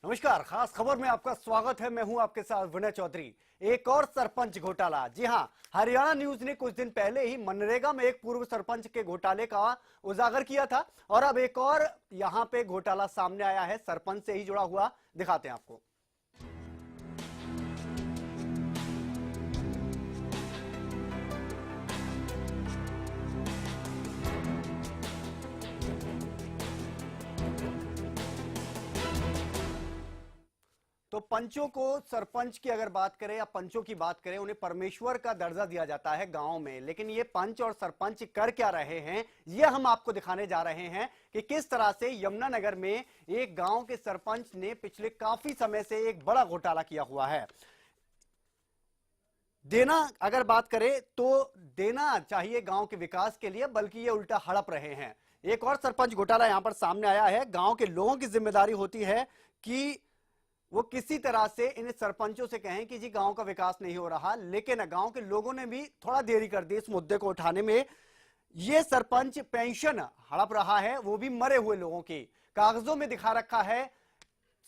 नमस्कार, खास खबर में आपका स्वागत है। मैं हूं आपके साथ विनय चौधरी। एक और सरपंच घोटाला। जी हां, हरियाणा न्यूज ने कुछ दिन पहले ही मनरेगा में एक पूर्व सरपंच के घोटाले का उजागर किया था और अब एक और यहां पे घोटाला सामने आया है, सरपंच से ही जुड़ा हुआ। दिखाते हैं आपको। तो पंचों को, सरपंच की अगर बात करें या पंचों की बात करें, उन्हें परमेश्वर का दर्जा दिया जाता है गांव में। लेकिन ये पंच और सरपंच कर क्या रहे हैं, ये हम आपको दिखाने जा रहे हैं कि किस तरह से यमुनानगर में एक गांव के सरपंच ने पिछले काफी समय से एक बड़ा घोटाला किया हुआ है। देना अगर बात करें तो देना चाहिए गांव के विकास के लिए, बल्कि ये उल्टा हड़प रहे हैं। एक और सरपंच घोटाला यहां पर सामने आया है। गांव के लोगों की जिम्मेदारी होती है कि वो किसी तरह से इन सरपंचों से कहें कि जी गांव का विकास नहीं हो रहा, लेकिन गांव के लोगों ने भी थोड़ा देरी कर दी इस मुद्दे को उठाने में। ये सरपंच पेंशन हड़प रहा है, वो भी मरे हुए लोगों की। कागजों में दिखा रखा है,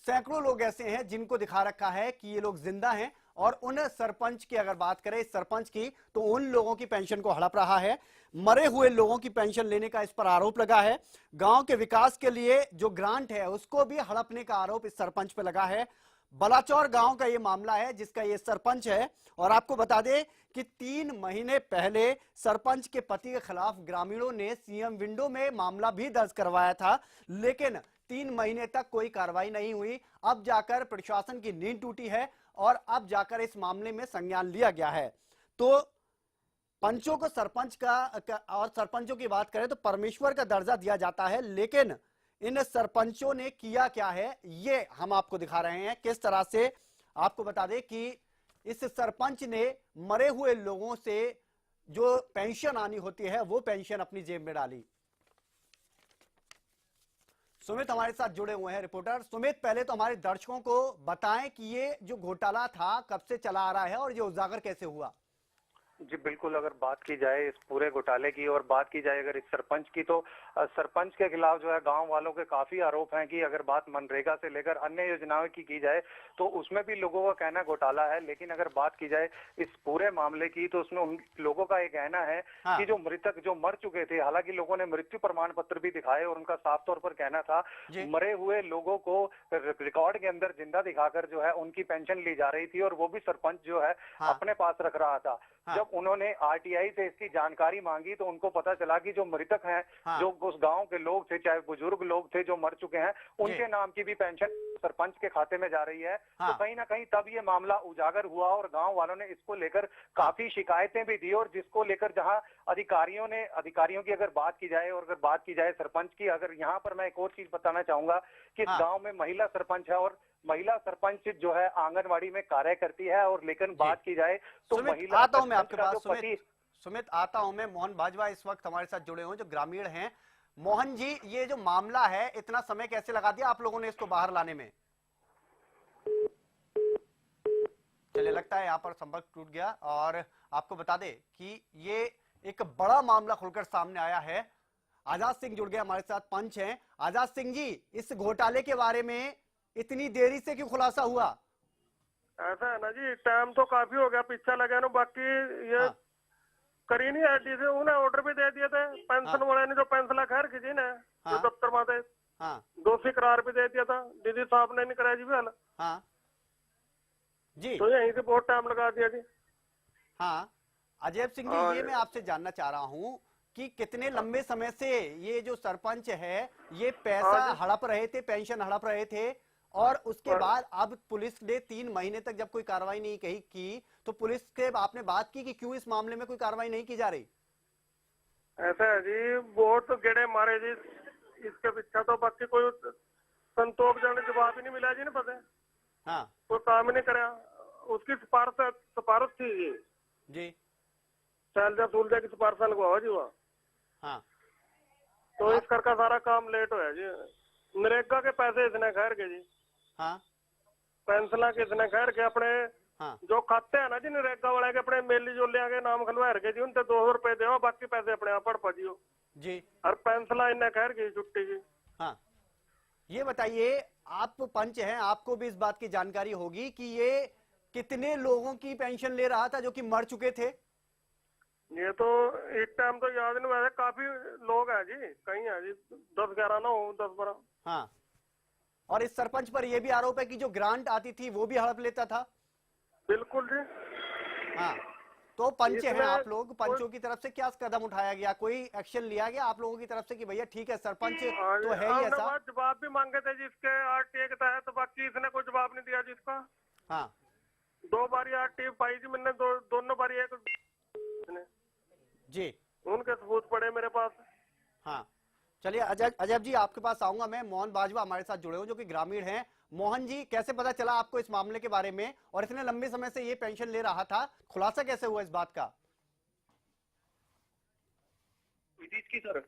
सैकड़ों लोग ऐसे हैं जिनको दिखा रखा है कि ये लोग जिंदा हैं, और उन सरपंच की अगर बात करें, इस सरपंच की, तो उन लोगों की पेंशन को हड़प रहा है। मरे हुए लोगों की पेंशन लेने का इस पर आरोप लगा है। गांव के विकास के लिए जो ग्रांट है उसको भी हड़पने का आरोप इस सरपंच पर लगा है। बलाचौर गांव का यह मामला है जिसका ये सरपंच है। और आपको बता दें कि 3 महीने पहले सरपंच के पति के खिलाफ ग्रामीणों ने सीएम विंडो में मामला भी दर्ज करवाया था, लेकिन 3 महीने तक कोई कार्रवाई नहीं हुई। अब जाकर प्रशासन की नींद टूटी है और अब जाकर इस मामले में संज्ञान लिया गया है। तो पंचों को सरपंच का और सरपंचों की बात करें तो परमेश्वर का दर्जा दिया जाता है, लेकिन इन सरपंचों ने किया क्या है ये हम आपको दिखा रहे हैं। किस तरह से, आपको बता दें कि इस सरपंच ने मरे हुए लोगों से जो पेंशन आनी होती है वो पेंशन अपनी जेब में डाली। सुमित हमारे साथ जुड़े हुए हैं, रिपोर्टर सुमित। पहले तो हमारे दर्शकों को बताएं कि ये जो घोटाला था कब से चला आ रहा है और ये उजागर कैसे हुआ। जी बिल्कुल, अगर बात की जाए इस पूरे घोटाले की और बात की जाए अगर इस सरपंच की, तो सरपंच के खिलाफ जो है गांव वालों के काफी आरोप हैं कि अगर बात मनरेगा से लेकर अन्य योजनाओं की जाए तो उसमें भी लोगों का कहना घोटाला है। लेकिन अगर बात की जाए इस पूरे मामले की तो उसमें उन लोगों का ये कहना है कि जो मृतक जो मर चुके थे, हालांकि लोगों ने मृत्यु प्रमाण पत्र भी दिखाए और उनका साफ तौर पर कहना था मरे हुए लोगों को रिकॉर्ड के अंदर जिंदा दिखाकर जो है उनकी पेंशन ली जा रही थी, और वो भी सरपंच जो है अपने पास रख रहा था। जब उन्होंने आरटीआई से इसकी जानकारी मांगी तो उनको पता चला कि जो मृतक हैं, जो उस गांव के लोग थे, चाहे बुजुर्ग लोग थे जो मर चुके हैं, उनके नाम की भी पेंशन सरपंच के खाते में जा रही है। तो कहीं ना कहीं तब ये मामला उजागर हुआ और गांव वालों ने इसको लेकर काफी शिकायतें भी दी, और जिसको लेकर जहां अधिकारियों की अगर बात की जाए और अगर बात की जाए सरपंच की, अगर यहाँ पर मैं एक और चीज बताना चाहूंगा कि इस गाँव में महिला सरपंच है और महिला सरपंच जो है आंगनवाड़ी में कार्य करती है। और लेकिन बात की जाए तो महिला आता हूं मैं आपके पास। सुमित आता हूं मैं। मोहन भाजपा इस वक्त हमारे साथ जुड़े हुए जो ग्रामीण हैं। मोहन जी, ये जो मामला है, इतना समय कैसे लगा दिया आप लोगों ने इसको बाहर लाने में? चलिए, लगता है यहाँ पर संपर्क टूट गया। और आपको बता दें कि ये एक बड़ा मामला खुलकर सामने आया है। आजाद सिंह जुड़ गए हमारे साथ, पंच हैं। आजाद सिंह जी, इस घोटाले के बारे में इतनी देरी से क्यों खुलासा हुआ? ऐसा है ना जी, टाइम तो काफी हो गया, पीछा लगा ना, बाकी ये करी नहीं आरटी से। उन्हें ऑर्डर भी दे दिए थे पेंशन वाले ने, जो पेंशन खैर खींची ना जो दफ्तर में थे, दोषी करार भी दे दिया था। दीदी साहब ने नहीं कराया जी हाल जी, तो यहीं से बहुत टाइम लगा दिया जी। हाँ, अजय सिंह जी, ये मैं आपसे जानना चाह रहा हूँ कि कितने लंबे समय से ये जो सरपंच है ये पैसा हड़प रहे थे, पेंशन हड़प रहे थे, और उसके बाद अब पुलिस ने 3 महीने तक जब कोई कार्रवाई नहीं की तो पुलिस के आपने बात की कि क्यों इस मामले में कोई कार्रवाई नहीं की जा रही? ऐसा है जी, बहुत गेड़े मारे जी इसके पीछे, तो बाकी कोई संतोषजनक जवाब ही नहीं मिला जी। ने पता है कोई काम ही नहीं कराया। उसकी सिफारिश थी जी शैलजा सूलजा की सिफारिश लगवाओ जी वहाँ। तो इस कर का सारा काम लेट होया जी। नरेगा के पैसे इसने खैर के जी, पेंशन के इसने खैर के अपने जो खाते हैं ना जी नरेगा वाले के, अपने मेली जोलिया के नाम खलवा के जी, उनसे 200 रुपए दो, बाकी पैसे अपने आप पड़ जियो जी। और पेंशन इन्हें खैर की छुट्टी की। ये बताइए आप पंच हैं, आपको भी इस बात की जानकारी होगी कि ये कितने लोगों की पेंशन ले रहा था जो कि मर चुके थे। ये तो एक टाइम तो याद नहीं, वैसे काफी लोग हैं जी, कहीं है जी 10-11 ना हो, 10-12। हाँ, और इस सरपंच पर यह भी आरोप है कि जो ग्रांट आती थी वो भी हड़प लेता था। बिल्कुल जी। हाँ, तो पंच हैं आप लोग, इसमें पंचों की तरफ से क्या कदम उठाया गया, कोई एक्शन लिया गया आप लोगों की तरफ से कि भैया ठीक है सरपंच तो है ही हमने ऐसा। बात जवाब भी मांगे थे जिसके आरटीए के तहत, बाकी इसने कोई जवाब नहीं दिया जिसका। हाँ 2 बारी आरटीए पाई जी मैंने, दोनों बारी एक जी, उनके सबूत पड़े मेरे पास। हाँ चलिए अजय जी आपके पास आऊंगा मैं। मोहन बाजवा हमारे साथ जुड़े हुए जो कि ग्रामीण हैं। मोहन जी, कैसे पता चला आपको इस मामले के बारे में, और इतने लंबे समय से ये पेंशन ले रहा था, खुलासा कैसे हुआ इस बात का? की सर,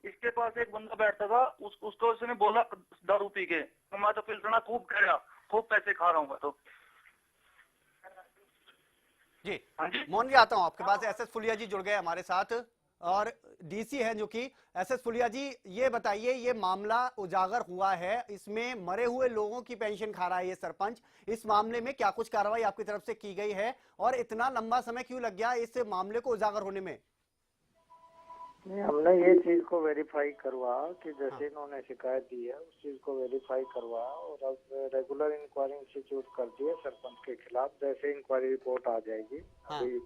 इसके पास एक बंदा बैठता था, उसको उसने बोला दारू पी के मैं तो पिलसना खूब खाया, खूब पैसे खा रहा हूँ मैं तो। जी हाँ जी, मोहन जी आता हूं आपके पास। एसएस फुलिया जी जुड़ गए हमारे साथ और डीसी हैं जो कि एसएस फुलिया जी, ये बताइए ये मामला उजागर हुआ है, इसमें मरे हुए लोगों की पेंशन खा रहा है ये सरपंच, इस मामले में क्या कुछ कार्रवाई आपकी तरफ से की गई है और इतना लंबा समय क्यों लग गया इस मामले को उजागर होने में? नहीं, हमने ये चीज को वेरीफाई करवा कि जैसे हाँ। इन्होंने शिकायत दी है उस चीज को वेरीफाई करवा और अब रेगुलर इंक्वायरी इंस्टीट्यूट कर दिए सरपंच के खिलाफ। जैसे इंक्वायरी रिपोर्ट आ जाएगी हाँ। अभी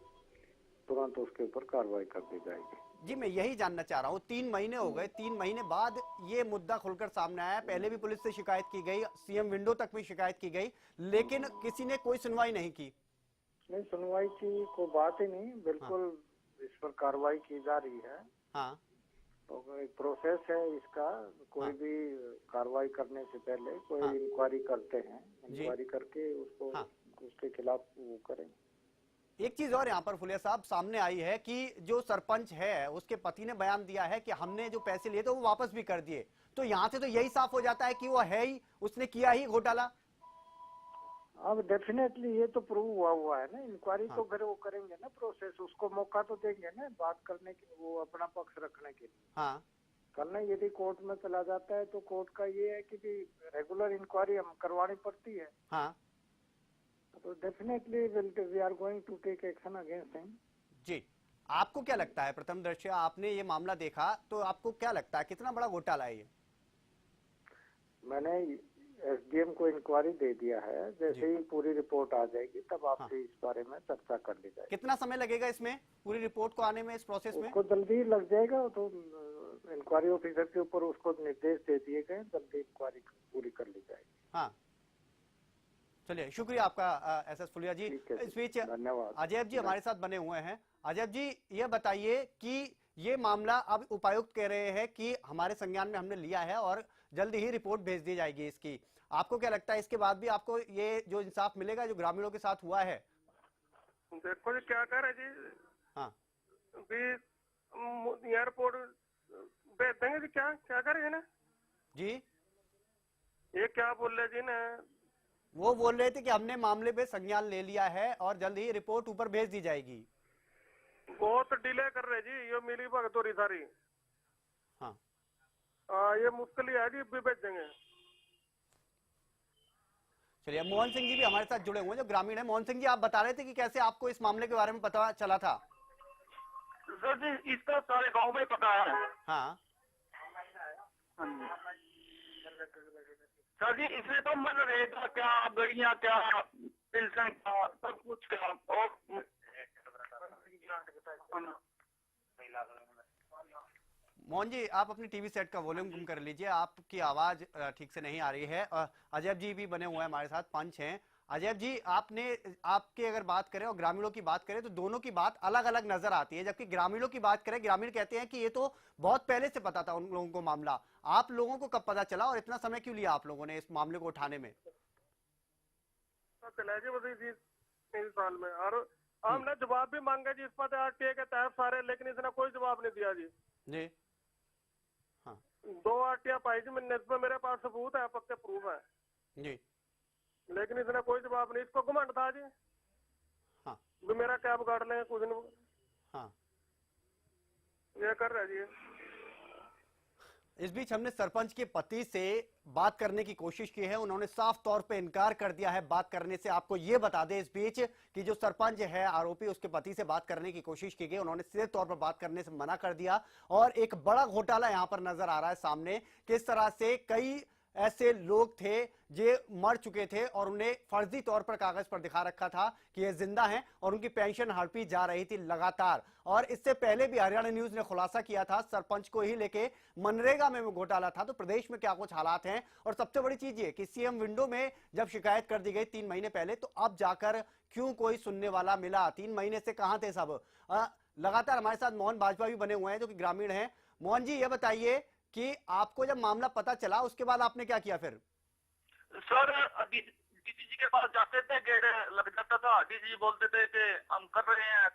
तुरंत उसके ऊपर कार्रवाई कर दी जाएगी। जी मैं यही जानना चाह रहा हूँ, 3 महीने हो गए, 3 महीने बाद ये मुद्दा खुलकर सामने आया। पहले भी पुलिस से शिकायत की गई, सीएम विंडो तक भी शिकायत की गई, लेकिन किसी ने कोई सुनवाई नहीं की। नहीं, सुनवाई की कोई बात ही नहीं, बिल्कुल इस पर कार्रवाई की जा रही है। हाँ तो एक प्रोसेस है इसका, कोई भी कार्रवाई करने से पहले कोई इंक्वायरी करते हैं, इंक्वायरी करके उसको उसके खिलाफ वो करेंगे। एक चीज और यहाँ पर फुलिया साहब सामने आई है कि जो सरपंच है उसके पति ने बयान दिया है कि हमने जो पैसे लिए थे वो वापस भी कर दिए, तो यहाँ से तो यही साफ हो जाता है कि वो है ही, उसने किया ही घोटाला। अब डेफिनेटली ये तो प्रूव हुआ है ना, इंक्वायरी तो फिर वो करेंगे ना, प्रोसेस उसको मौका तो देंगे ना बात करने की, वो अपना पक्ष रखने के लिए। हाँ कल ना यदि कोर्ट में चला जाता है तो कोर्ट का ये है कि रेगुलर इंक्वायरी हम करवानी पड़ती है। हाँ तो definitely we are going to take action against him. जी, आपको क्या लगता है, प्रथम दृष्टया आपने ये मामला देखा तो आपको क्या लगता है कितना बड़ा घोटाला है ये? मैंने एसडीएम को इंक्वायरी दे दिया है, जैसे ही पूरी रिपोर्ट आ जाएगी तब आपसे इस बारे में चर्चा कर ली जाएगी। कितना समय लगेगा इसमें पूरी रिपोर्ट को आने में, इस प्रोसेस में? उसको जल्दी लग जाएगा, तो इंक्वायरी ऑफिसर के ऊपर उसको निर्देश दे दिए गए, जल्दी इंक्वायरी पूरी कर ली जाएगी। हाँ चलिए, शुक्रिया आपका एसएस फुलिया जी। इस बीच धन्यवाद। अजय जी हमारे साथ बने हुए हैं। अजय जी ये बताइए कि ये मामला अब उपायुक्त कह रहे हैं कि हमारे संज्ञान में हमने लिया है और जल्दी ही रिपोर्ट भेज दी जाएगी इसकी, आपको क्या लगता है इसके बाद भी आपको ये जो इंसाफ मिलेगा जो ग्रामीणों के साथ हुआ है? देखो जी क्या कह रहे जी, हाँ भी एयरपोर्ट भेज देंगे जी, क्या क्या करेंगे ना जी, ये क्या बोल रहे जी ना, वो बोल रहे थे कि हमने मामले पे संज्ञान ले लिया है और जल्द ही रिपोर्ट ऊपर भेज दी जाएगी। बहुत डिले कर रहे जी, ये मिली भगतोरी सारी। हाँ ये मुश्किल ही है जी, भी भेज देंगे। चलिए, मोहन सिंह जी भी हमारे साथ जुड़े हुए हैं जो ग्रामीण है। मोहन सिंह जी आप बता रहे थे कि कैसे आपको इस मामले के बारे में पता चला था? सर जी इसका सारे गांव में पता है। हाँ सर जी इसमें तो मनरेगा क्या, गड़िया क्या, पेंशन क्या, सब कुछ क्या, और मोहन जी आप अपनी टीवी सेट का वॉल्यूम कम कर लीजिए, आपकी आवाज ठीक से नहीं आ रही है। अजय जी भी बने हुए हैं हमारे साथ, पंच हैं। अजय जी आपकी अगर बात करें और ग्रामीणों की बात करें तो दोनों की बात अलग अलग नजर आती है। जबकि ग्रामीणों की बात करें, ग्रामीण कहते हैं कि ये तो बहुत पहले से पता था उन लोगों को मामला, आप लोगों को कब पता चला और इतना समय क्यों लिया आप लोगों ने इस मामले को उठाने में? चला जी 3 साल में, और हमने जवाब भी मांगा जी इस पर आरटीए के तहत सारे, लेकिन इसने कोई जवाब नहीं दिया जी। जी 2 आरटीए पाई जी मैंने, इसमें मेरे पास सबूत है, पक्के प्रूफ है जी, लेकिन इसने कोई जवाब नहीं। इसको घमंड था जी, हाँ भी मेरा क्या बिगाड़ लेंगे कुछ नहीं, हाँ ये कर रहे जी। इस बीच हमने सरपंच के पति से बात करने की कोशिश की है, उन्होंने साफ तौर पे इनकार कर दिया है बात करने से। आपको ये बता दें इस बीच कि जो सरपंच है आरोपी, उसके पति से बात करने की कोशिश की गई, उन्होंने सीधे तौर पर बात करने से मना कर दिया। और एक बड़ा घोटाला यहां पर नजर आ रहा है सामने, किस तरह से कई ऐसे लोग थे जो मर चुके थे और उन्हें फर्जी तौर पर कागज पर दिखा रखा था कि ये जिंदा हैं और उनकी पेंशन हड़पी जा रही थी लगातार। और इससे पहले भी हरियाणा न्यूज ने खुलासा किया था सरपंच को ही लेके मनरेगा में घोटाला था। तो प्रदेश में क्या कुछ हालात हैं, और सबसे बड़ी चीज ये कि सीएम विंडो में जब शिकायत कर दी गई 3 महीने पहले, तो अब जाकर क्यों कोई सुनने वाला मिला? 3 महीने से कहां थे सब? लगातार हमारे साथ मोहन भाजपा भी बने हुए हैं जो कि ग्रामीण हैं। मोहन जी, ये बताइए कि आपको जब मामला पता चला उसके बाद आपने क्या किया फिर? सर, डीसी जी के पास जाते थे, गेट लग जाता था, डीसी जी बोलते थे कि हम कर रहे हैं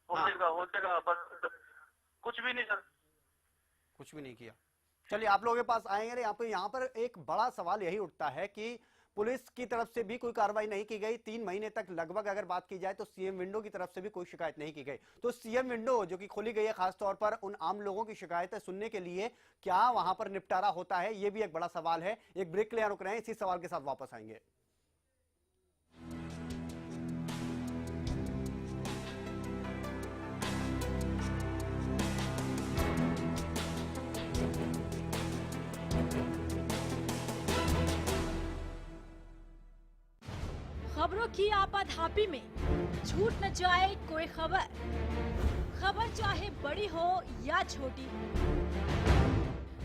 हो जाएगा, बस कुछ भी नहीं सर, कुछ भी नहीं किया। चलिए आप लोगों के पास आएंगे। यहाँ पर एक बड़ा सवाल यही उठता है कि पुलिस की तरफ से भी कोई कार्रवाई नहीं की गई 3 महीने तक। लगभग अगर बात की जाए तो सीएम विंडो की तरफ से भी कोई शिकायत नहीं की गई। तो सीएम विंडो जो कि खोली गई है खासतौर पर उन आम लोगों की शिकायतें सुनने के लिए, क्या वहां पर निपटारा होता है? यह भी एक बड़ा सवाल है। एक ब्रेक ले रुक रहे हैं, इसी सवाल के साथ वापस आएंगे। खबरों की आपाधापी में छूट न जाए कोई खबर, खबर चाहे बड़ी हो या छोटी,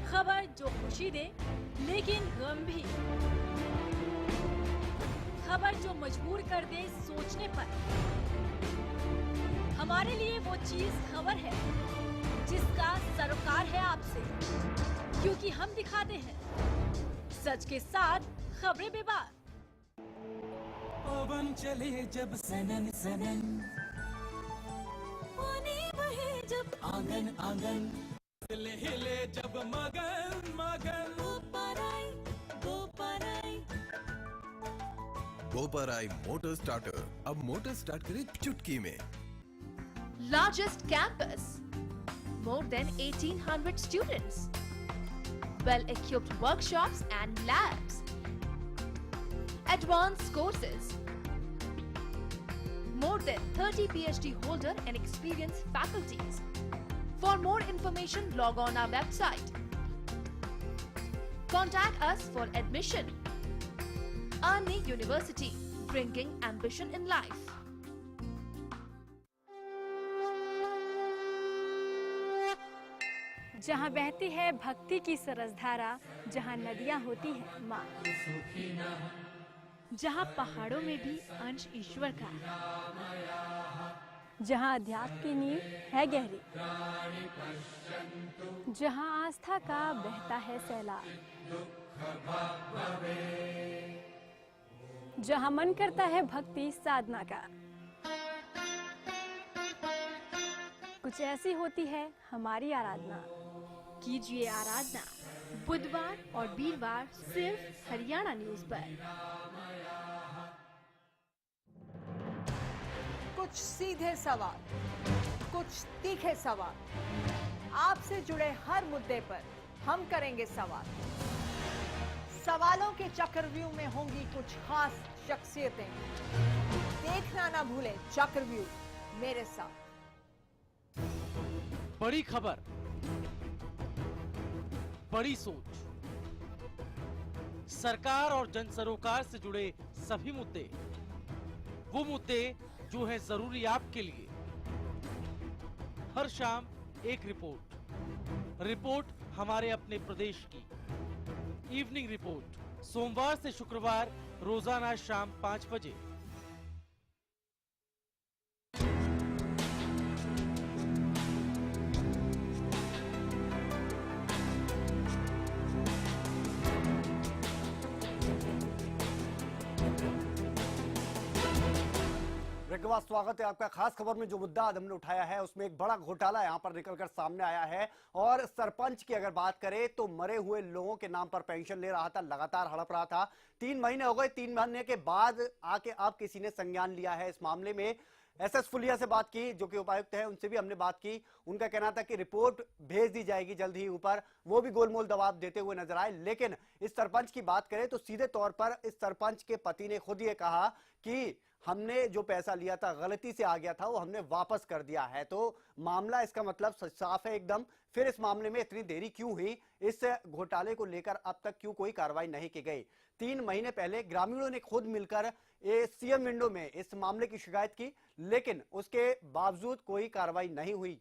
खबर जो खुशी दे लेकिन गम भी, खबर जो मजबूर कर दे सोचने पर। हमारे लिए वो चीज खबर है जिसका सरोकार है आपसे, क्योंकि हम दिखाते हैं सच के साथ खबरें बेबाक। पवन चले जब सनन सनन, पानी बहे जब आंगन आंगन, हिले हिले जब मगन मगन, गोपराई मोटर स्टार्टर अब मोटर स्टार्ट करे चुटकी में। Largest campus, more than 1800 students, well-equipped workshops and labs, advanced courses, more than 30 PhD holder and experienced faculties. For more information, log on our website. Contact us for admission. Arni University, bringing ambition in life. जहाँ बहती है भक्ति की सरसधारा, जहाँ नदियाँ होती हैं माँ, जहाँ पहाड़ों में भी अंश ईश्वर का, जहाँ अध्यात्म की नींव है गहरी, जहाँ आस्था का बहता है सैलाब, जहाँ मन करता है भक्ति साधना का। कुछ ऐसी होती है हमारी आराधना। कीजिए आराधना बुधवार और वीरवार सिर्फ हरियाणा न्यूज पर। कुछ सीधे सवाल, कुछ तीखे सवाल, आपसे जुड़े हर मुद्दे पर हम करेंगे सवाल। सवालों के चक्रव्यूह में होंगी कुछ खास शख्सियतें। देखना ना भूलें चक्रव्यूह मेरे साथ। बड़ी खबर, बड़ी सोच, सरकार और जन सरोकार से जुड़े सभी मुद्दे, वो मुद्दे जो है जरूरी आपके लिए। हर शाम एक रिपोर्ट हमारे अपने प्रदेश की। इवनिंग रिपोर्ट सोमवार से शुक्रवार रोजाना शाम 5 बजे। स्वागत है आपका। खास खबर में जो मुद्दा आज हमने उठाया है उसमें एक बड़ा घोटाला यहां पर निकलकर सामने आया है। और सरपंच की अगर बात करें तो मरे हुए लोगों के नाम पर पेंशन ले रहा था, लगातार हड़प रहा था। 3 महीने हो गए, 3 महीने के बाद आके अब किसी ने संज्ञान लिया है इस मामले में। एसएस फुलिया से बात की, जो कि उपायुक्त है, उनसे भी हमने बात की। उनका कहना था कि रिपोर्ट भेज दी जाएगी जल्द ही ऊपर, वो भी गोलमोल दबाव देते हुए नजर आए। लेकिन इस सरपंच की बात करें तो सीधे तौर पर इस सरपंच के पति ने खुद ये कहा कि हमने जो पैसा लिया था गलती से आ गया था, वो हमने वापस कर दिया है। तो मामला इसका मतलब साफ है एकदम। फिर इस मामले में इतनी देरी क्यों हुई, इस घोटाले को लेकर अब तक क्यों कोई कार्रवाई नहीं की गई? 3 महीने पहले ग्रामीणों ने खुद मिलकर सीएम विंडो में इस मामले की शिकायत की, लेकिन उसके बावजूद कोई कार्रवाई नहीं हुई।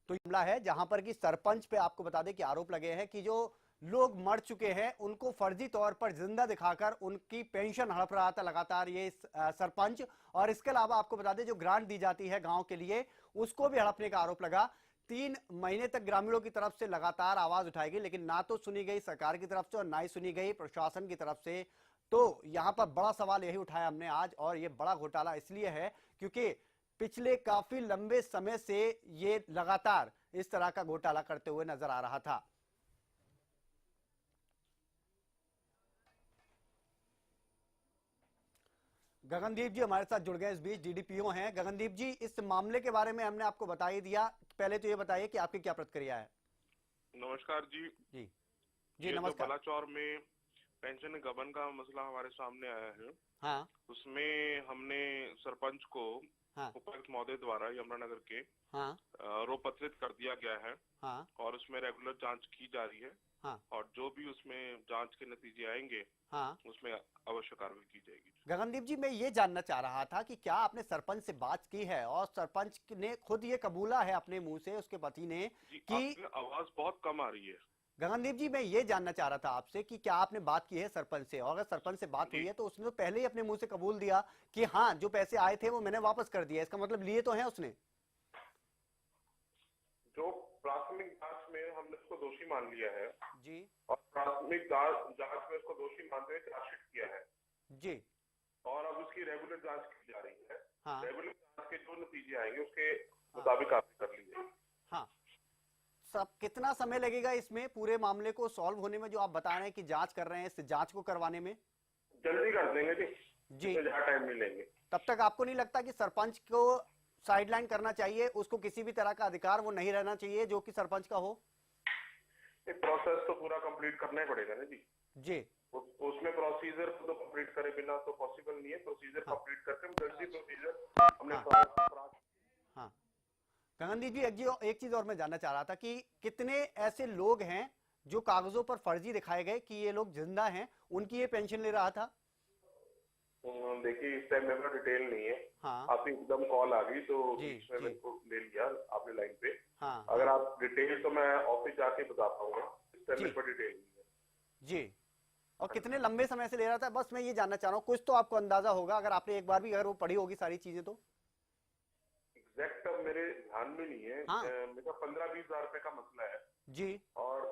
तो मामला है जहां पर कि सरपंच पे आपको बता दें कि आरोप लगे हैं कि जो लोग मर चुके हैं उनको फर्जी तौर पर जिंदा दिखाकर उनकी पेंशन हड़प रहा था लगातार ये सरपंच। और इसके अलावा आपको बता दें जो ग्रांट दी जाती है गांव के लिए, उसको भी हड़पने का आरोप लगा। 3 महीने तक ग्रामीणों की तरफ से लगातार आवाज उठाई गई, लेकिन ना तो सुनी गई सरकार की तरफ से और ना ही सुनी गई प्रशासन की तरफ से। तो यहां पर बड़ा सवाल यही उठाया हमने आज, और ये बड़ा घोटाला इसलिए है क्योंकि पिछले काफी लंबे समय से ये लगातार इस तरह का घोटाला करते हुए नजर आ रहा था। गगनदीप जी हमारे साथ जुड़ गए इस बीच, डीडीपीओ हैं। गगनदीप जी, इस मामले के बारे में हमने आपको बता ही दिया, पहले तो ये बताइए कि आपकी क्या प्रतिक्रिया है? नमस्कार जी। जी नमस्कार। बलाचौर में पेंशन गबन का मसला हमारे सामने आया है। हाँ। उसमें हमने सरपंच को उपायुक्त महोदय द्वारा यमुनानगर के आरोप पत्रित कर दिया गया है। और उसमें रेगुलर जांच की जा रही है। और जो भी उसमें जांच के नतीजे आएंगे उसमें अवश्य कार्रवाई की जाएगी। गगनदीप जी, मैं ये जानना चाह रहा था कि क्या आपने सरपंच से बात की है, और सरपंच ने खुद ये कबूला है अपने मुंह से, उसके पति ने, कि आवाज बहुत कम आ रही है। गगनदीप जी, मैं ये जानना चाह रहा था आपसे कि क्या आपने बात की है सरपंच से, और अगर सरपंच से बात हुई है तो उसने तो पहले ही अपने मुंह से कबूल दिया कि हाँ जो पैसे आए थे वो मैंने वापस कर दिया, इसका मतलब लिए तो है उसने। जो प्राथमिक जांच में हमने उसको दोषी मान लिया है जी, और प्राथमिक जांच में उसको दोषी मानते हुए चार्जशीट किया है जी, और अब उसकी रेगुलर जांच की जा रही है। रेगुलर जांच के जो नतीजे आएंगे उसके मुताबिक कार्रवाई कर ली जाएगी। हाँ, सब कितना समय लगेगा इसमें पूरे मामले को सॉल्व होने में, जो आप बता रहे हैं कि जांच कर रहे हैं, इस जांच को करवाने में? जल्दी कर देंगे जी, ज्यादा टाइम नहीं लेंगे। तब तक आपको नहीं लगता कि सरपंच को साइडलाइन करना चाहिए, उसको किसी भी तरह का अधिकार वो नहीं रहना चाहिए जो कि सरपंच का हो? प्रोसेस तो पूरा कंप्लीट करना ही पड़ेगा ना जी। उसमें प्रोसीजर तो कंप्लीट करे बिना तो पॉसिबल नहीं है। प्रोसीजर कंप्लीट करके हम जल्दी प्रोसीजर हमने हाँ। गगनदीप जी, एक चीज और मैं जानना चाह रहा था कि कितने ऐसे लोग हैं जो कागजों पर फर्जी दिखाए गए कि ये लोग जिंदा हैं, उनकी ये पेंशन ले रहा था? देखिए इस टाइम मेरे पास डिटेल नहीं है। आपकी एकदम कॉल आ गई तो इसमें मेरे को ले लिया आपने लाइन पे। अगर आप डिटेल तो मैं ऑफिस जाके बता पाऊंगा, इस टाइम मेरे पास डिटेल नहीं है जी। और कितने लंबे समय से ले रहा था, बस मैं ये जानना चाह रहा हूँ, कुछ तो आपको अंदाजा होगा अगर आपने एक बार भी अगर वो पढ़ी होगी सारी चीजें तो? एग्जैक्ट अब मेरे ध्यान में नहीं है। मेरा 15-20 हजार रुपए का मसला है जी। और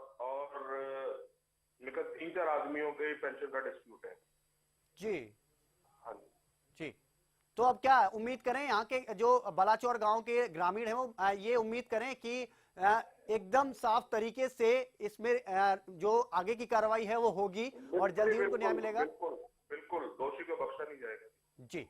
मेरा 3-4 आदमियों के पेंशन का डिस्प्यूट है जी। जी, तो अब क्या उम्मीद करें यहाँ के जो बलाचौर गांव के ग्रामीण हैं वो ये उम्मीद करें कि एकदम साफ तरीके से इसमें जो आगे की कार्रवाई है वो होगी और जल्दी उनको न्याय मिलेगा? बिल्कुल, दोषी को बख्शा नहीं जाएगा जी।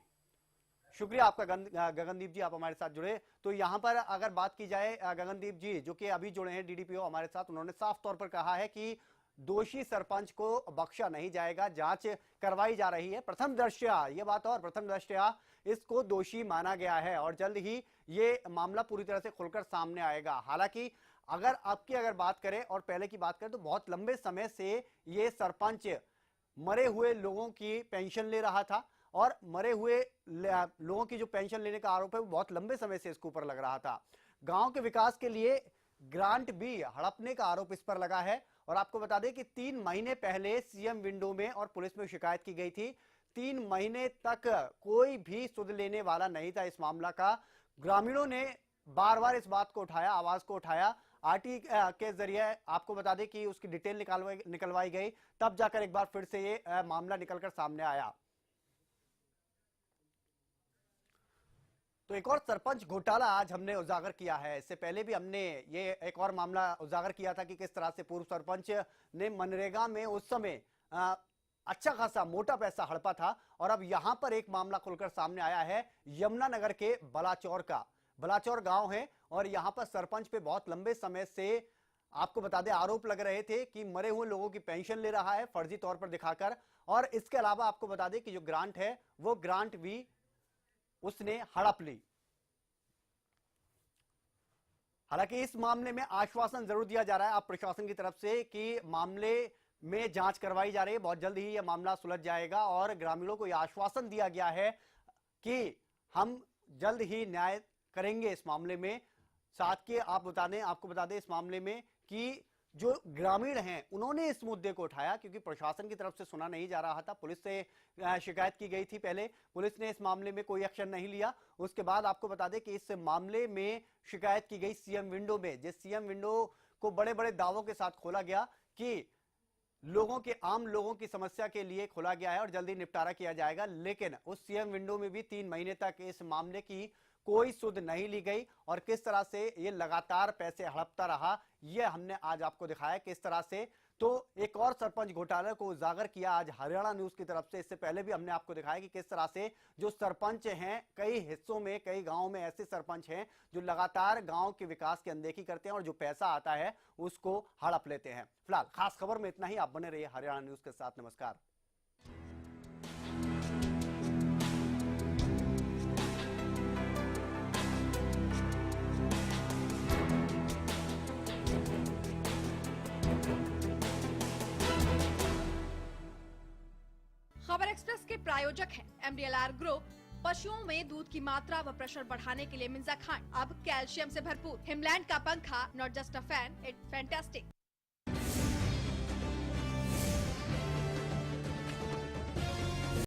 शुक्रिया आपका गगनदीप जी, आप हमारे साथ जुड़े। तो यहाँ पर अगर बात की जाए गगनदीप जी जो कि अभी जुड़े हैं डीडीपीओ हमारे साथ, उन्होंने साफ तौर पर कहा है कि दोषी सरपंच को बख्शा नहीं जाएगा, जांच करवाई जा रही है। प्रथम दृष्टया ये बात, और प्रथम दृष्टया इसको दोषी माना गया है और जल्द ही ये मामला पूरी तरह से खुलकर सामने आएगा। हालांकि अगर बात करें और पहले की बात करें तो बहुत लंबे समय से ये सरपंच मरे हुए लोगों की पेंशन ले रहा था, और मरे हुए लोगों की जो पेंशन लेने का आरोप है वो बहुत लंबे समय से इसके ऊपर लग रहा था। गांव के विकास के लिए ग्रांट भी हड़पने का आरोप इस पर लगा है। और आपको बता दें कि 3 महीने पहले सीएम विंडो में और पुलिस में शिकायत की गई थी। 3 महीने तक कोई भी सुध लेने वाला नहीं था इस मामला का। ग्रामीणों ने बार बार इस बात को उठाया, आवाज को उठाया। आरटी के जरिए आपको बता दें कि उसकी डिटेल निकलवाई गई, तब जाकर एक बार फिर से ये मामला निकलकर सामने आया। तो एक और सरपंच घोटाला आज हमने उजागर किया है। इससे पहले भी हमने ये एक और मामला उजागर किया था कि किस तरह से पूर्व सरपंच ने मनरेगा में उस समय अच्छा खासा मोटा पैसा हड़पा था। और अब यहां पर एक मामला खुलकर सामने आया है यमुनानगर के बलाचौर का। बलाचौर गांव है और यहां पर सरपंच पे बहुत लंबे समय से आपको बता दें आरोप लग रहे थे कि मरे हुए लोगों की पेंशन ले रहा है फर्जी तौर पर दिखाकर। और इसके अलावा आपको बता दें कि जो ग्रांट है वो ग्रांट भी उसने हड़प ली। हालांकि इस मामले में आश्वासन जरूर दिया जा रहा है अब प्रशासन की तरफ से कि मामले में जांच करवाई जा रही है, बहुत जल्द ही यह मामला सुलझ जाएगा। और ग्रामीणों को यह आश्वासन दिया गया है कि हम जल्द ही न्याय करेंगे इस मामले में। साथ के आपको बता दें इस मामले में कि जो ग्रामीण हैं उन्होंने इस मुद्दे को उठाया, क्योंकि प्रशासन की तरफ से सुना नहीं जा रहा था। पुलिस से शिकायत की गई थी पहले, पुलिस ने इस मामले में कोई एक्शन नहीं लिया। उसके बाद आपको बता दें कि इस मामले में शिकायत की गई सीएम विंडो में, जिस सीएम विंडो को बड़े बड़े दावों के साथ खोला गया कि आम लोगों की समस्या के लिए खोला गया है और जल्दी निपटारा किया जाएगा, लेकिन उस सीएम विंडो में भी 3 महीने तक इस मामले की कोई सुध नहीं ली गई। और किस तरह से ये लगातार पैसे हड़पता रहा, ये हमने आज आपको दिखाया किस तरह से। तो एक और सरपंच घोटाले को उजागर किया आज हरियाणा न्यूज की तरफ से। इससे पहले भी हमने आपको दिखाया कि किस तरह से जो सरपंच हैं, कई हिस्सों में, कई गांवों में ऐसे सरपंच हैं जो लगातार गांव के विकास की अनदेखी करते हैं और जो पैसा आता है उसको हड़प लेते हैं। फिलहाल खास खबर में इतना ही। आप बने रहिए हरियाणा न्यूज के साथ। नमस्कार। खबर एक्सप्रेस के प्रायोजक हैं MDLR ग्रुप। पशुओं में दूध की मात्रा व प्रेशर बढ़ाने के लिए मिंजा खाएं अब कैल्शियम से भरपूर। हिमलैंड का पंखा, not just a fan, it's fantastic.